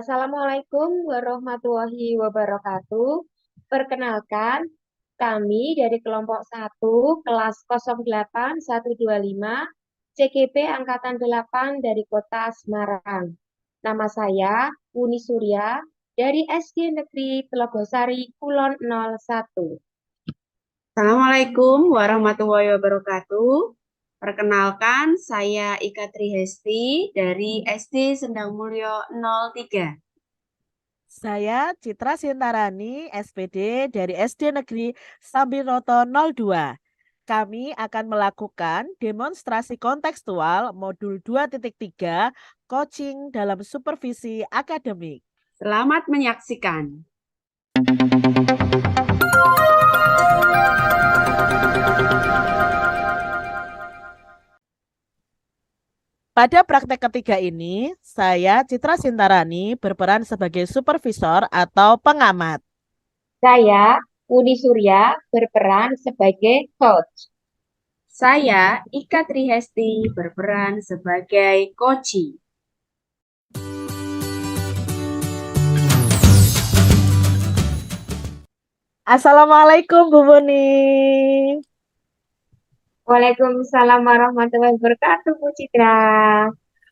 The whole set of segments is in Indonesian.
Assalamualaikum warahmatullahi wabarakatuh. Perkenalkan, kami dari kelompok 1 kelas 08125 CGP Angkatan 8 dari Kota Semarang. Nama saya Uni Surya dari SD Negeri Telogosari Kulon 01. Assalamualaikum warahmatullahi wabarakatuh. Perkenalkan, saya Ika Trihesti dari SD Sendang Mulyo 03. Saya Citra Sintarani, SPD dari SD Negeri Sambiroto 02. Kami akan melakukan demonstrasi kontekstual modul 2.3 coaching dalam supervisi akademik. Selamat menyaksikan. Pada praktek ketiga ini, saya Citra Sintarani berperan sebagai supervisor atau pengamat. Saya Uni Surya berperan sebagai coach. Saya Ika Trihesti berperan sebagai koci. Assalamualaikum Bu Buni. Waalaikumsalam warahmatullahi wabarakatuh, Bu Citra.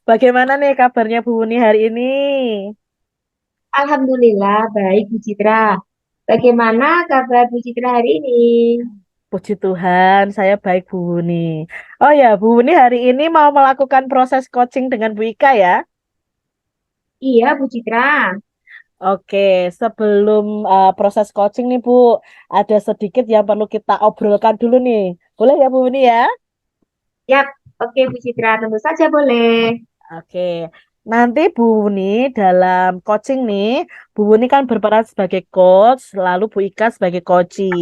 Bagaimana nih kabarnya Bu Buni hari ini? Alhamdulillah, baik Bu Citra. Bagaimana kabar Bu Citra hari ini? Puji Tuhan, saya baik Bu Buni. Oh ya, Bu Buni hari ini mau melakukan proses coaching dengan Bu Ika ya? Iya, Bu Citra. Oke, sebelum proses coaching nih Bu, ada sedikit yang perlu kita obrolkan dulu nih. Boleh ya Bu Buni ya? Yap, oke Bu Citra, tentu saja boleh. Oke, nanti Bu Buni dalam coaching nih, Bu Buni kan berperan sebagai coach, lalu Bu Ika sebagai coach.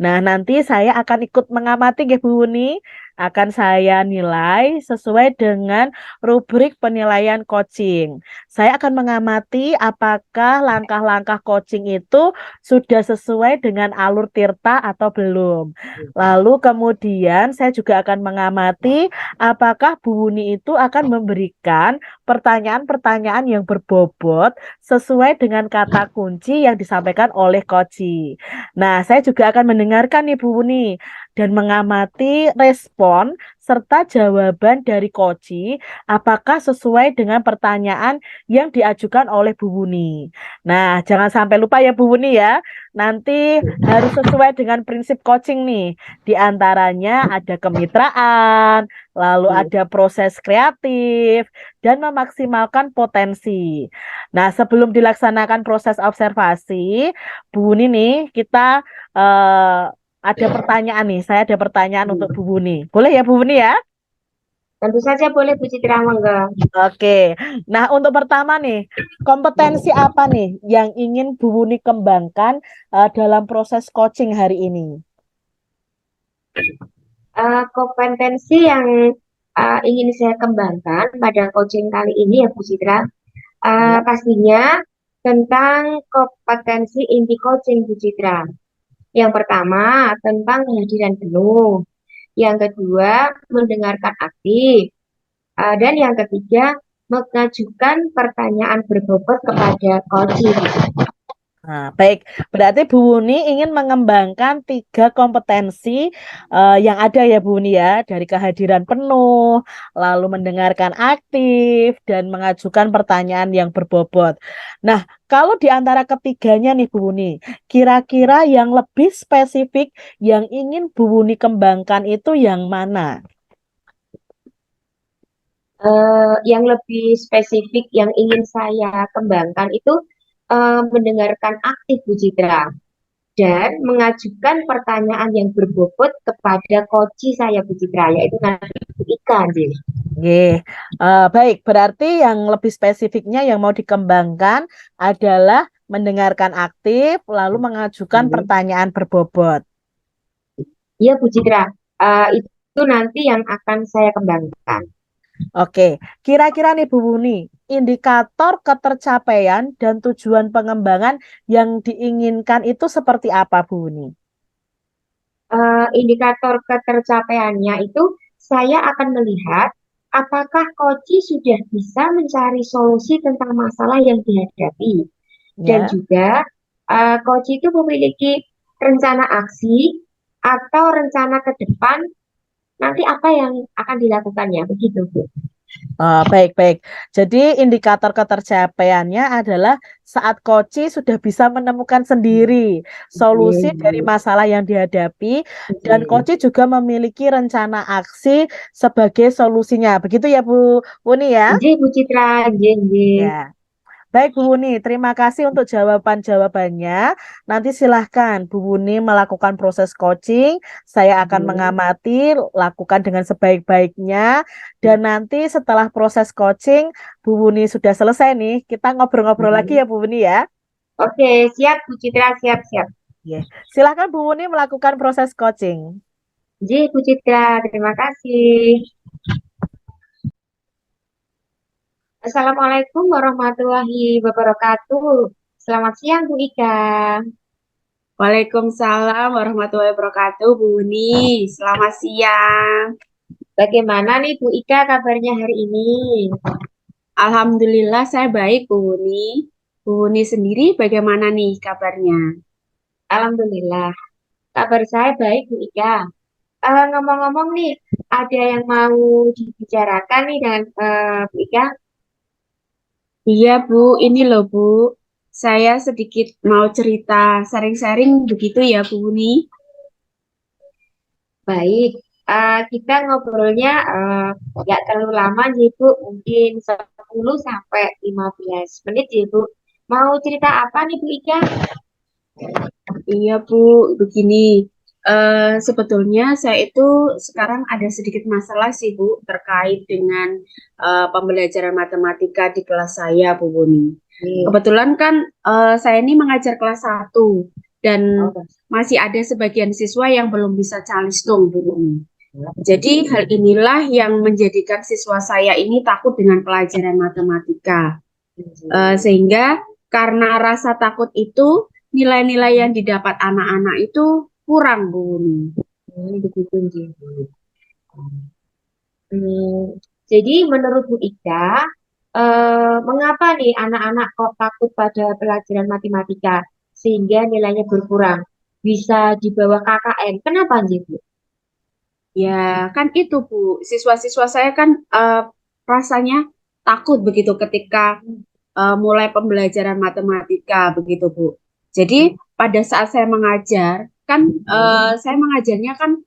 Nah, nanti saya akan ikut mengamati ya Bu Buni, akan saya nilai sesuai dengan rubrik penilaian coaching. Saya akan mengamati apakah langkah-langkah coaching itu sudah sesuai dengan alur tirta atau belum. Lalu kemudian saya juga akan mengamati apakah Bu Wuni itu akan memberikan pertanyaan-pertanyaan yang berbobot sesuai dengan kata kunci yang disampaikan oleh Koci. Nah, saya juga akan mendengarkan nih Bu Wuni dan mengamati respon serta jawaban dari Koci apakah sesuai dengan pertanyaan yang diajukan oleh Bu Wuni. Nah, jangan sampai lupa ya Bu Wuni ya. Nanti harus sesuai dengan prinsip coaching nih. Di antaranya ada kemitraan, lalu ada proses kreatif, dan memaksimalkan potensi. Nah, sebelum dilaksanakan proses observasi, Bu Buni nih, kita ada pertanyaan nih. Saya ada pertanyaan untuk Bu Buni. Boleh ya Bu Buni ya? Tentu saja boleh Bu Citra, monggo. Oke. Nah, untuk pertama nih, kompetensi apa nih yang ingin Bu Buni kembangkan dalam proses coaching hari ini? Kompetensi yang ingin saya kembangkan pada coaching kali ini ya Bu Citra, Ya. pastinya tentang kompetensi inti coaching Bu Citra. Yang pertama tentang kehadiran penuh, yang kedua mendengarkan aktif, dan yang ketiga mengajukan pertanyaan berbobot kepada coach. Nah, baik. Berarti Bu Wuni ingin mengembangkan tiga kompetensi yang ada ya Bu Wuni ya, dari kehadiran penuh, lalu mendengarkan aktif, dan mengajukan pertanyaan yang berbobot. Nah, kalau di antara ketiganya nih Bu Wuni, kira-kira yang lebih spesifik yang ingin Bu Wuni kembangkan itu yang mana? Yang lebih spesifik yang ingin saya kembangkan itu mendengarkan aktif Bu Citra dan mengajukan pertanyaan yang berbobot kepada coach saya Bu Citra, yaitu nanti Bu Ika. Oke, baik. Berarti yang lebih spesifiknya yang mau dikembangkan adalah mendengarkan aktif, lalu mengajukan pertanyaan berbobot. Iya Bu Citra, itu nanti yang akan saya kembangkan. Oke, kira-kira nih Bu Wuni, indikator ketercapaian dan tujuan pengembangan yang diinginkan itu seperti apa Bu Wuni? Indikator ketercapaiannya itu saya akan melihat apakah Koci sudah bisa mencari solusi tentang masalah yang dihadapi? Dan Ya. juga Koci itu memiliki rencana aksi atau rencana ke depan nanti apa yang akan dilakukannya, begitu Bu. Baik-baik. Jadi indikator ketercapaiannya adalah saat Koci sudah bisa menemukan sendiri solusi dari Nggih, masalah yang dihadapi dan nggih. Koci juga memiliki rencana aksi sebagai solusinya. Begitu ya Bu Uni ya? Nggih, Bu Citra, nggih, nggih. Ya. Baik Bu Wuni, terima kasih untuk jawaban-jawabannya. Nanti silahkan Bu Wuni melakukan proses coaching. Saya akan Nggih, mengamati, lakukan dengan sebaik-baiknya. Dan nanti setelah proses coaching, Bu Wuni sudah selesai nih, kita ngobrol-ngobrol lagi nggih. ya Bu Wuni ya. Oke, siap Bu Citra, siap, siap. Oke. Silahkan Bu Wuni melakukan proses coaching. Nggih, Bu Citra, terima kasih. Assalamualaikum warahmatullahi wabarakatuh. Selamat siang, Bu Ika. Waalaikumsalam warahmatullahi wabarakatuh, Bu Uni. Selamat siang. Bagaimana nih Bu Ika kabarnya hari ini? Alhamdulillah saya baik, Bu Uni. Bu Uni sendiri bagaimana nih kabarnya? Alhamdulillah. Kabar saya baik, Bu Ika. Ngomong-ngomong nih, ada yang mau dibicarakan nih dengan Bu Ika? Iya, Bu. Ini loh, Bu. Saya sedikit mau cerita, sharing-sharing begitu ya, Bu Uni. Baik. Kita ngobrolnya nggak terlalu lama, sih Bu. Mungkin 10 sampai 15 menit, sih Bu. Mau cerita apa nih, Bu Ika? Iya, Bu. Begini. Sebetulnya saya itu sekarang ada sedikit masalah sih, Bu, terkait dengan pembelajaran matematika di kelas saya, Bu Uni. Nih. Kebetulan kan saya ini mengajar kelas 1 dan Oh, masih ada sebagian siswa yang belum bisa calistung, Bu Uni. Jadi hal inilah yang menjadikan siswa saya ini takut dengan pelajaran matematika. Sehingga karena rasa takut itu, nilai-nilai yang didapat anak-anak itu kurang, Bu Uni. begitu, sih. Hmm, jadi menurut Bu Ika, mengapa nih anak-anak kok takut pada pelajaran matematika sehingga nilainya berkurang? Bisa di bawah KKM. Kenapa sih, Bu? Ya, kan itu, Bu. Siswa-siswa saya kan rasanya takut begitu ketika mulai pembelajaran matematika begitu, Bu. Jadi pada saat saya mengajar, kan saya mengajarnya kan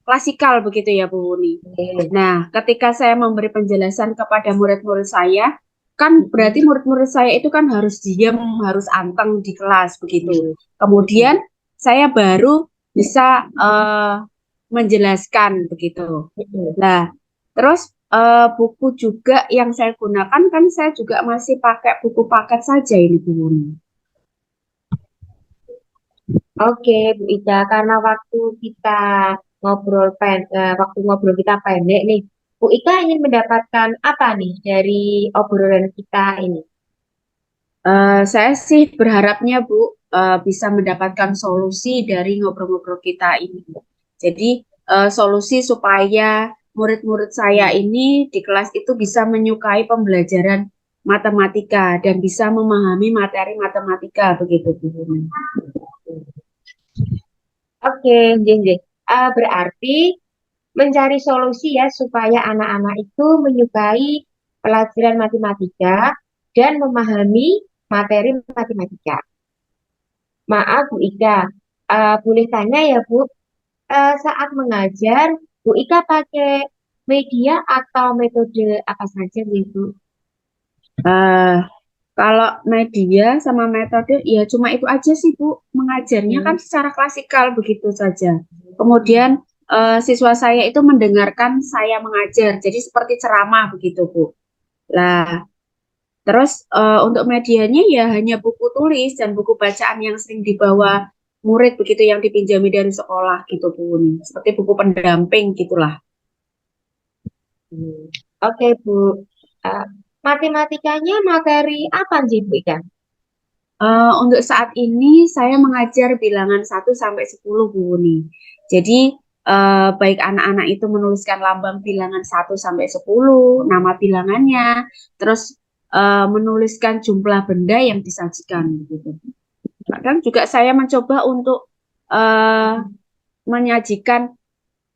klasikal begitu ya, Bu Uni. Oke. Nah, ketika saya memberi penjelasan kepada murid-murid saya, kan berarti murid-murid saya itu kan harus diam, harus anteng di kelas begitu. Kemudian saya baru bisa menjelaskan begitu. Nah, terus buku juga yang saya gunakan kan saya juga masih pakai buku paket saja ini, Bu Uni. Oke, Bu Ika, karena waktu ngobrol kita pendek nih. Bu Ika ingin mendapatkan apa nih dari obrolan kita ini? Saya sih berharapnya, Bu, bisa mendapatkan solusi dari ngobrol-ngobrol kita ini. Jadi, solusi supaya murid-murid saya ini di kelas itu bisa menyukai pembelajaran matematika dan bisa memahami materi matematika, begitu, Bu. Oke, nggih, nggih. Berarti mencari solusi ya supaya anak-anak itu menyukai pelajaran matematika dan memahami materi matematika. Maaf Bu Ika, boleh tanya ya Bu, saat mengajar Bu Ika pakai media atau metode apa saja nih Bu? Eh, Kalau media sama metode, ya cuma itu aja sih, Bu. Mengajarnya kan Hmm. secara klasikal begitu saja. Kemudian siswa saya itu mendengarkan saya mengajar, jadi seperti ceramah begitu, Bu. Lah, terus untuk medianya ya hanya buku tulis dan buku bacaan yang sering dibawa murid begitu yang dipinjami dari sekolah gitu, Bu. Seperti buku pendamping gitulah. Hmm. Oke Bu. Eh, Matematikanya materi apa sih Bu Ika? Untuk saat ini saya mengajar bilangan 1 sampai 10, Bu Uni. Jadi baik anak-anak itu menuliskan lambang bilangan 1 sampai 10, nama bilangannya, terus menuliskan jumlah benda yang disajikan gitu. Kadang juga saya mencoba untuk eh, menyajikan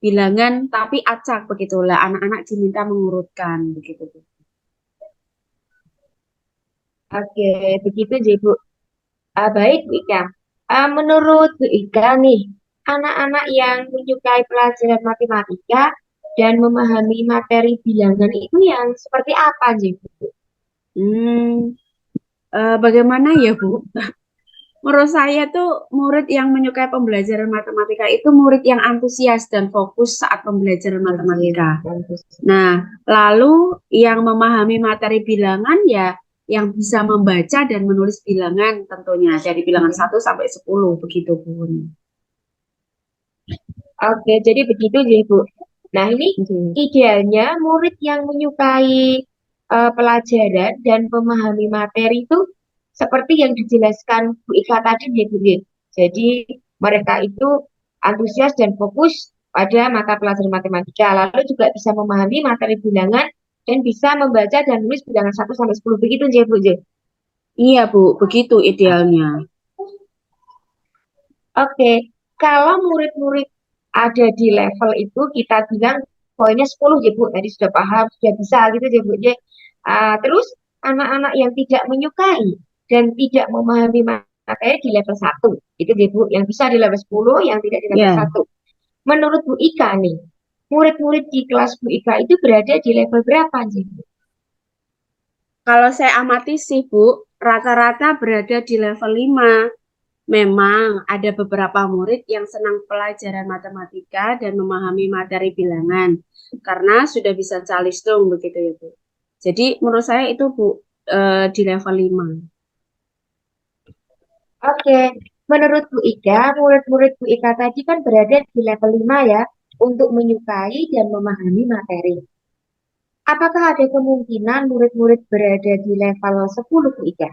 bilangan tapi acak begitulah, anak-anak diminta mengurutkan begitu. Oke, begitu jadi Bu. Baik Bu Ika. Menurut Bu Ika nih, anak-anak yang menyukai pelajaran matematika dan memahami materi bilangan itu yang seperti apa sih Bu? Hmm, bagaimana ya Bu? Menurut saya tuh murid yang menyukai pembelajaran matematika itu murid yang antusias dan fokus saat pembelajaran matematika. Nah, lalu yang memahami materi bilangan ya yang bisa membaca dan menulis bilangan tentunya dari bilangan 1 sampai 10 begitu Bun. Oke, jadi begitu jadi Bu. Nah, ini idealnya murid yang menyukai pelajaran dan memahami materi itu seperti yang dijelaskan Bu Ika tadi ya Bu. Ya. Jadi mereka itu antusias dan fokus pada mata pelajaran matematika, lalu juga bisa memahami materi bilangan dan bisa membaca dan menulis bilangan 1 sampai 10 begitu ya Bu. Ya. Iya Bu, begitu idealnya. Oke, kalau murid-murid ada di level itu kita bilang poinnya 10 ya Bu, tadi sudah paham, sudah bisa gitu ya Bu. Ya. Terus anak-anak yang tidak menyukai dan tidak memahami materi di level 1, itu ya Bu, yang bisa di level 10, yang tidak di level Ya, 1. Menurut Bu Ika nih, murid-murid di kelas Bu Ika itu berada di level berapa sih Bu? kalau saya amati sih Bu, rata-rata berada di level 5. Memang ada beberapa murid yang senang pelajaran matematika dan memahami materi bilangan karena sudah bisa calistung begitu ya Bu. Jadi menurut saya itu Bu di level 5. Oke, menurut Bu Ika, murid-murid Bu Ika tadi kan berada di level 5 ya, untuk menyukai dan memahami materi. Apakah ada kemungkinan murid-murid berada di level 10 Bu Ika?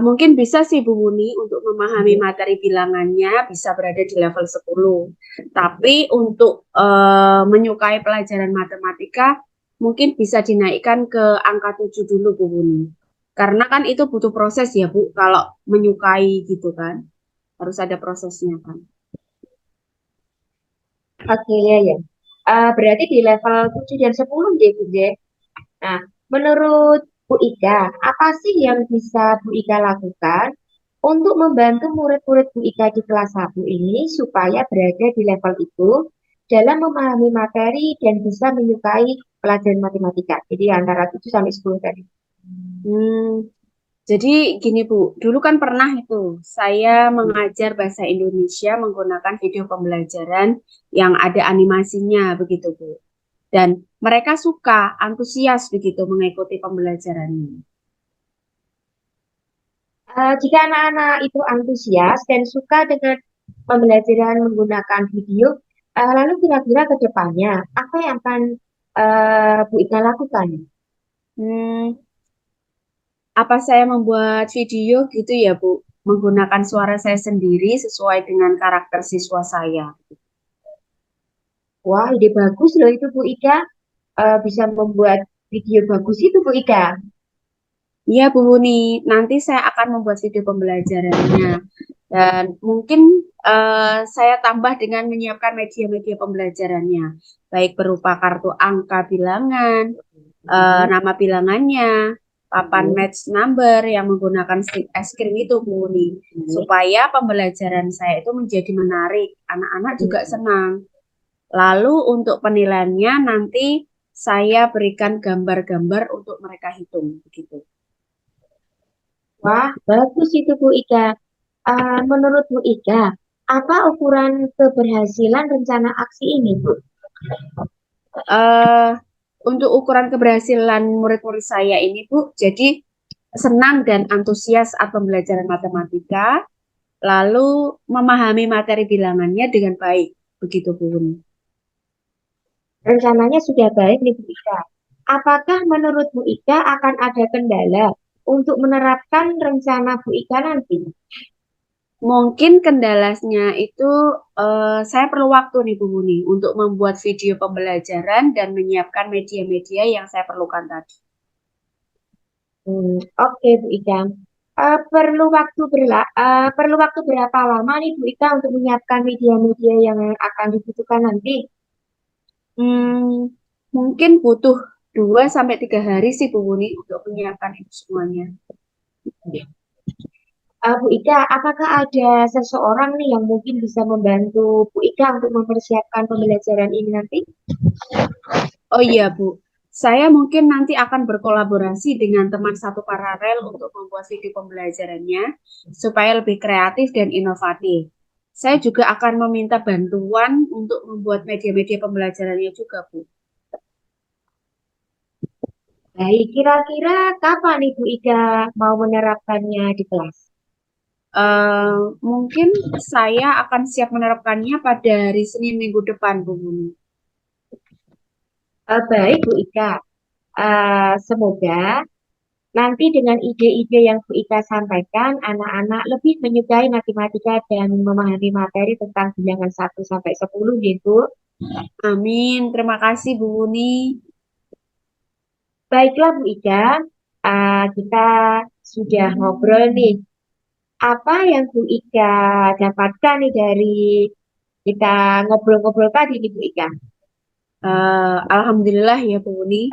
Mungkin bisa sih Bu Muni untuk memahami materi bilangannya bisa berada di level 10. Tapi untuk menyukai pelajaran matematika mungkin bisa dinaikkan ke angka 7 dulu Bu Muni. Karena kan itu butuh proses ya Bu, kalau menyukai gitu kan. Harus ada prosesnya kan. Oke, ya, ya. Berarti di level 7 dan 10 ya, Bu, ya. Nah, menurut Bu Ika, apa sih yang bisa Bu Ika lakukan untuk membantu murid-murid Bu Ika di kelas 1 ini supaya berada di level itu dalam memahami materi dan bisa menyukai pelajaran matematika. Jadi antara 7 sampai 10 tadi. Hmm, Jadi gini Bu, dulu kan pernah itu saya mengajar bahasa Indonesia menggunakan video pembelajaran yang ada animasinya begitu Bu. Dan mereka suka, antusias begitu mengikuti pembelajarannya. Jika anak-anak itu antusias dan suka dengan pembelajaran menggunakan video, lalu kira-kira ke depannya apa yang akan Bu Ika lakukan? Hmm, apa saya membuat video gitu ya Bu, menggunakan suara saya sendiri sesuai dengan karakter siswa saya. Wah, ide bagus loh itu Bu Ika. Bisa membuat video bagus itu Bu Ika. Iya Bu Muni, nanti saya akan membuat video pembelajarannya. Dan mungkin saya tambah dengan menyiapkan media-media pembelajarannya, baik berupa kartu angka bilangan, nama bilangannya, papan match number yang menggunakan stick es krim itu, Bu Uni, supaya pembelajaran saya itu menjadi menarik, anak-anak juga senang. Lalu untuk penilaiannya nanti saya berikan gambar-gambar untuk mereka hitung, begitu. Wah, bagus itu Bu Ika. Menurut Bu Ika, apa ukuran keberhasilan rencana aksi ini, Bu? eh untuk ukuran keberhasilan murid-murid saya ini, Bu, jadi senang dan antusias saat pembelajaran matematika, lalu memahami materi bilangannya dengan baik, begitu, Bu. Rencananya sudah baik nih Bu Ika. Apakah menurut Bu Ika akan ada kendala untuk menerapkan rencana Bu Ika nanti? Mungkin kendalanya itu saya perlu waktu nih Bu Buni untuk membuat video pembelajaran dan menyiapkan media-media yang saya perlukan tadi. Oke Bu Ika. Perlu waktu berapa lama nih Bu Ika untuk menyiapkan media-media yang akan dibutuhkan nanti? Hmm, Mungkin butuh 2 sampai 3 hari sih Bu Buni untuk menyiapkan itu semuanya. Bu Ika, apakah ada seseorang nih yang mungkin bisa membantu Bu Ika untuk mempersiapkan pembelajaran ini nanti? Oh iya Bu, saya mungkin nanti akan berkolaborasi dengan teman satu paralel untuk membuat video pembelajarannya supaya lebih kreatif dan inovatif. Saya juga akan meminta bantuan untuk membuat media-media pembelajarannya juga Bu. Baik, kira-kira kapan nih Bu Ika mau menerapkannya di kelas? Eh, Mungkin saya akan siap menerapkannya pada hari Senin minggu depan Bu Buni. Baik Bu Ika. Semoga nanti dengan ide-ide yang Bu Ika sampaikan, anak-anak lebih menyukai matematika dan memahami materi tentang bilangan 1 sampai 10 gitu. Amin, terima kasih Bu Buni. Baiklah Bu Ika, kita sudah ngobrol nih. Apa yang Bu Ika dapatkan nih dari kita ngobrol-ngobrol tadi nih Bu Ika? Alhamdulillah ya Bu Uni.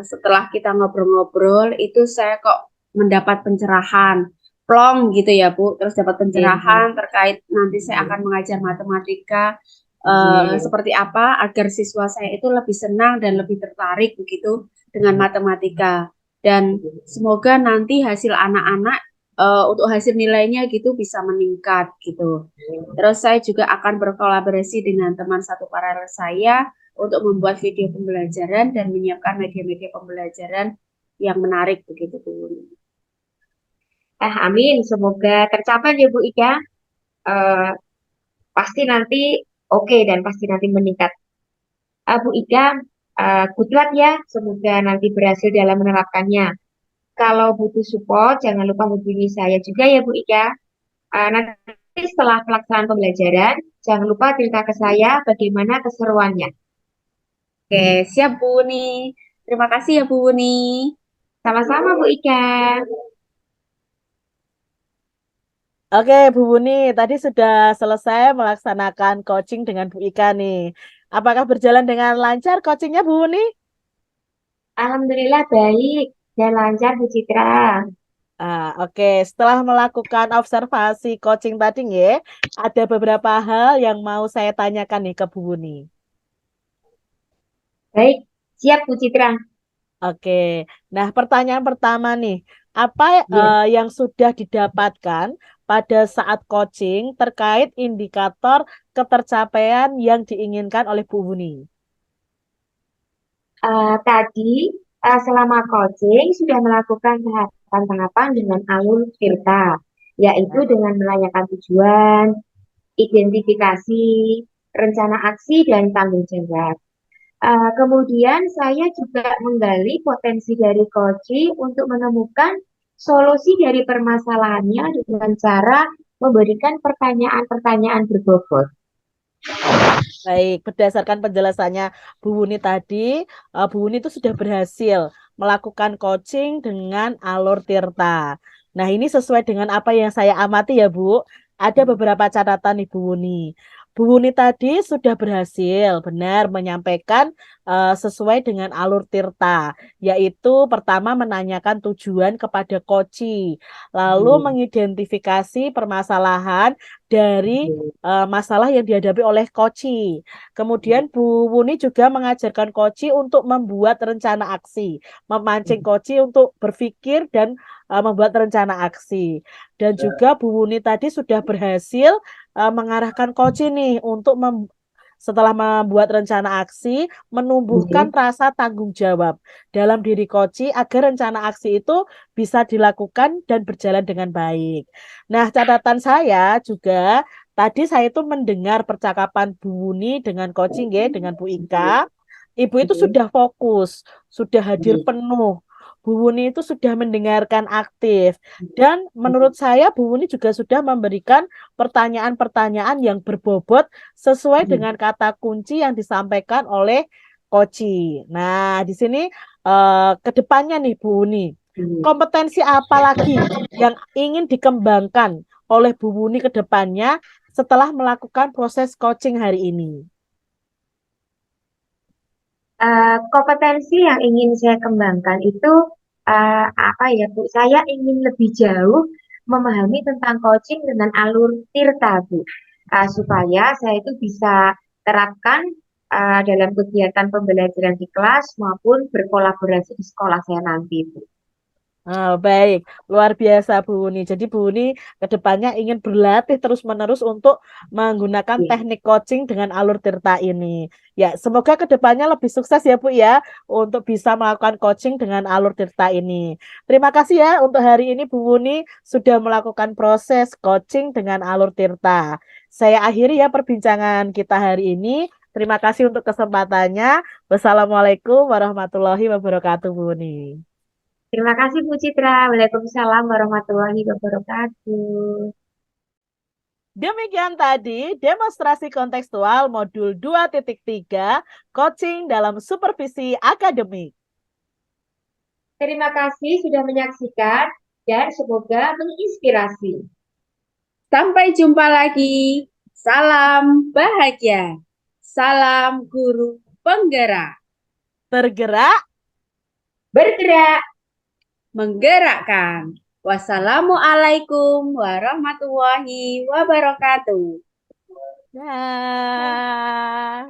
Setelah kita ngobrol-ngobrol itu saya kok mendapat pencerahan, plong gitu ya Bu. Terus dapat Iya, pencerahan terkait nanti saya akan mengajar matematika iya. seperti apa agar siswa saya itu lebih senang dan lebih tertarik begitu dengan matematika. Dan semoga nanti hasil anak-anak untuk hasil nilainya gitu bisa meningkat gitu. Terus saya juga akan berkolaborasi dengan teman satu paralel saya untuk membuat video pembelajaran dan menyiapkan media-media pembelajaran yang menarik begitu Bu. Amin. Semoga tercapai ya Bu Ika. Eh, Pasti nanti oke dan pasti nanti meningkat. Bu Ika, good luck ya. Semoga nanti berhasil dalam menerapkannya. Kalau butuh support, jangan lupa hubungi saya juga ya Bu Ika. Nanti setelah pelaksanaan pembelajaran, jangan lupa cerita ke saya bagaimana keseruannya. Oke, siap Bu Uni. Terima kasih ya Bu Uni. Sama-sama Bu Ika. Oke, Bu Buni, tadi sudah selesai melaksanakan coaching dengan Bu Ika nih. Apakah berjalan dengan lancar coachingnya, Bu Buni? Alhamdulillah baik dan lancar Bu Citra. Oke. Setelah melakukan observasi coaching tadi, ya, ada beberapa hal yang mau saya tanyakan nih ke Bu Buni. Baik, siap Bu Citra. Oke. Nah, pertanyaan pertama nih, apa Iya. yang sudah didapatkan pada saat coaching terkait indikator ketercapaian yang diinginkan oleh Bu Buni? Tadi selama coaching sudah melakukan tahapan-tahapan dengan alur Tirta, yaitu dengan menanyakan tujuan, identifikasi, rencana aksi, dan tanggung jawab. Kemudian saya juga menggali potensi dari coaching untuk menemukan solusi dari permasalahannya dengan cara memberikan pertanyaan-pertanyaan berbobot. Baik, berdasarkan penjelasannya Bu Wuni tadi, Bu Wuni itu sudah berhasil melakukan coaching dengan alur Tirta. Nah, ini sesuai dengan apa yang saya amati ya, Bu. Ada beberapa catatan nih Bu Wuni. Bu Wuni tadi sudah berhasil benar menyampaikan sesuai dengan alur Tirta, yaitu pertama menanyakan tujuan kepada coach, lalu mengidentifikasi permasalahan dari masalah yang dihadapi oleh Koci. Kemudian Bu Wuni juga mengajarkan Koci untuk membuat rencana aksi, memancing Koci untuk berpikir dan membuat rencana aksi. Dan juga Bu Wuni tadi sudah berhasil mengarahkan Koci nih untuk setelah membuat rencana aksi, menumbuhkan rasa tanggung jawab dalam diri Koci agar rencana aksi itu bisa dilakukan dan berjalan dengan baik. Nah, catatan saya juga tadi saya itu mendengar percakapan Bu Wuni dengan coaching ya, dengan Bu Ika. Ibu itu sudah fokus, sudah hadir penuh. Bu Wuni itu sudah mendengarkan aktif. Dan menurut saya Bu Wuni juga sudah memberikan pertanyaan-pertanyaan yang berbobot sesuai dengan kata kunci yang disampaikan oleh Koci. Nah, di sini ke depannya nih Bu Wuni, kompetensi apa lagi yang ingin dikembangkan oleh Bu Wuni ke depannya setelah melakukan proses coaching hari ini? Kompetensi yang ingin saya kembangkan itu apa ya Bu? Saya ingin lebih jauh memahami tentang coaching dengan alur tirta Bu. Supaya saya itu bisa terapkan dalam kegiatan pembelajaran di kelas maupun berkolaborasi di sekolah saya nanti Bu. Baik, luar biasa Bu Uni. Jadi Bu Uni kedepannya ingin berlatih terus-menerus untuk menggunakan Iya. teknik coaching dengan alur tirta ini. Ya, semoga kedepannya lebih sukses ya Bu ya untuk bisa melakukan coaching dengan alur tirta ini. Terima kasih ya untuk hari ini Bu Uni sudah melakukan proses coaching dengan alur tirta. Saya akhiri ya perbincangan kita hari ini. Terima kasih untuk kesempatannya. Wassalamualaikum warahmatullahi wabarakatuh Bu Uni. Terima kasih Bu Citra. Waalaikumsalam warahmatullahi wabarakatuh. Demikian tadi demonstrasi kontekstual modul 2.3 coaching dalam supervisi akademik. Terima kasih sudah menyaksikan dan semoga menginspirasi. Sampai jumpa lagi. Salam bahagia. Salam guru penggerak. Tergerak, Bergerak. Menggerakkan. Wassalamualaikum warahmatullahi wabarakatuh. nah.